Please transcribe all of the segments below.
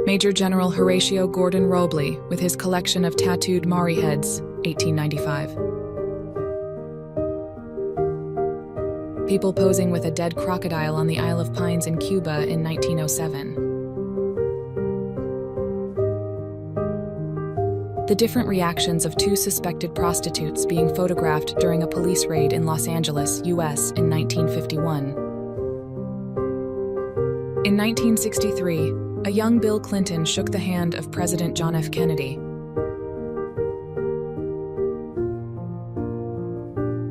Major General Horatio Gordon Robley with his collection of tattooed Maori heads, 1895. People posing with a dead crocodile on the Isle of Pines in Cuba in 1907. The different reactions of two suspected prostitutes being photographed during a police raid in Los Angeles, US in 1951. In 1963, a young Bill Clinton shook the hand of President John F. Kennedy.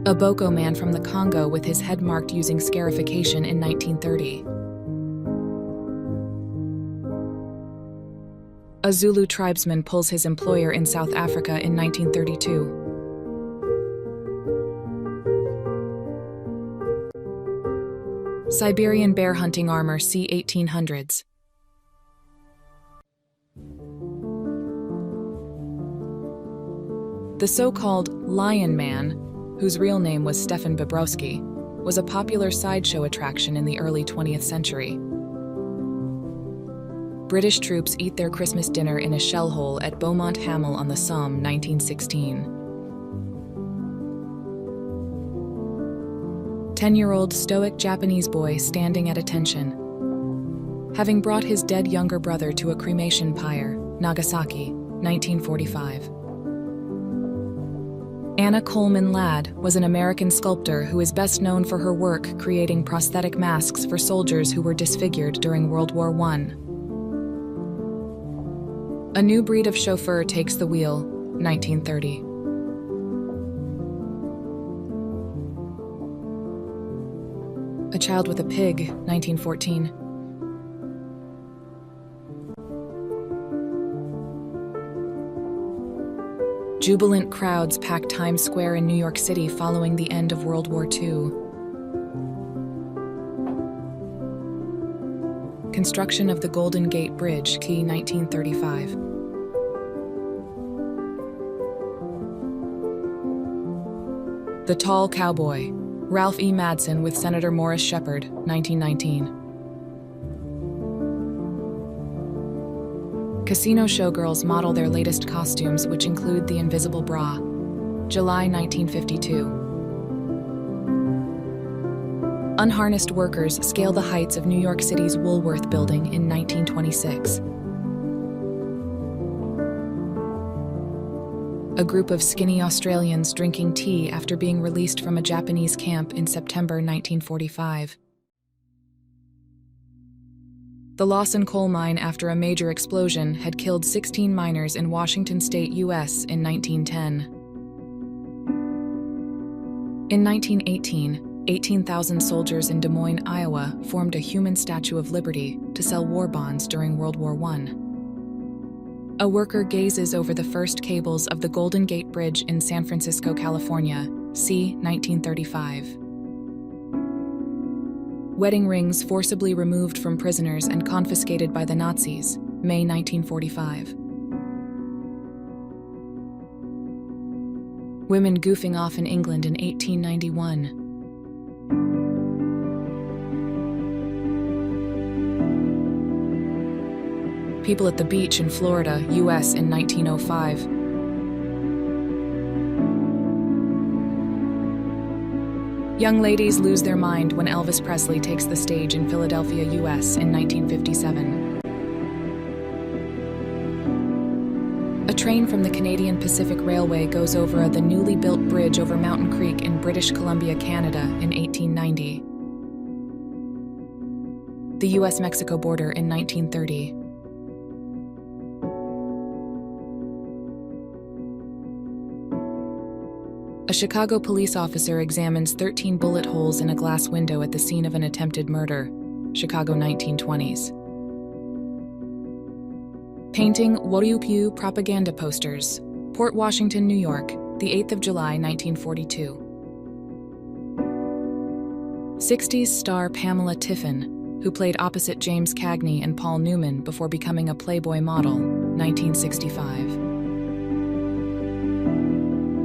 A Boko man from the Congo with his head marked using scarification in 1930. A Zulu tribesman pulls his employer in South Africa in 1932. Siberian bear hunting armor, c. 1800s. The so-called Lion Man, whose real name was Stefan Bobrowski, was a popular sideshow attraction in the early 20th century. British troops eat their Christmas dinner in a shell hole at Beaumont Hamel on the Somme, 1916. 10-year-old stoic Japanese boy standing at attention. Having brought his dead younger brother to a cremation pyre, Nagasaki, 1945. Anna Coleman Ladd was an American sculptor who is best known for her work creating prosthetic masks for soldiers who were disfigured during World War I. A new breed of chauffeur takes the wheel, 1930. A child with a pig, 1914. Jubilant crowds pack Times Square in New York City following the end of World War II. Construction of the Golden Gate Bridge, key 1935. The Tall Cowboy, Ralph E. Madsen with Senator Morris Shepard, 1919. Casino showgirls model their latest costumes, which include the invisible bra, July 1952. Unharnessed workers scale the heights of New York City's Woolworth Building in 1926. A group of skinny Australians drinking tea after being released from a Japanese camp in September 1945. The Lawson coal mine after a major explosion had killed 16 miners in Washington state, US in 1910. In 1918, 18,000 soldiers in Des Moines, Iowa formed a human Statue of Liberty to sell war bonds during World War I. A worker gazes over the first cables of the Golden Gate Bridge in San Francisco, California, c. 1935. Wedding rings forcibly removed from prisoners and confiscated by the Nazis, May 1945. Women goofing off in England in 1891. People at the beach in Florida, US in 1905. Young ladies lose their mind when Elvis Presley takes the stage in Philadelphia, US in 1957. A train from the Canadian Pacific Railway goes over the newly built bridge over Mountain Creek in British Columbia, Canada in 1890. The US-Mexico border in 1930. A Chicago police officer examines 13 bullet holes in a glass window at the scene of an attempted murder, Chicago 1920s. Painting Woryukyu propaganda posters, Port Washington, New York, the 8th of July, 1942. 60s star Pamela Tiffin, who played opposite James Cagney and Paul Newman before becoming a Playboy model, 1965.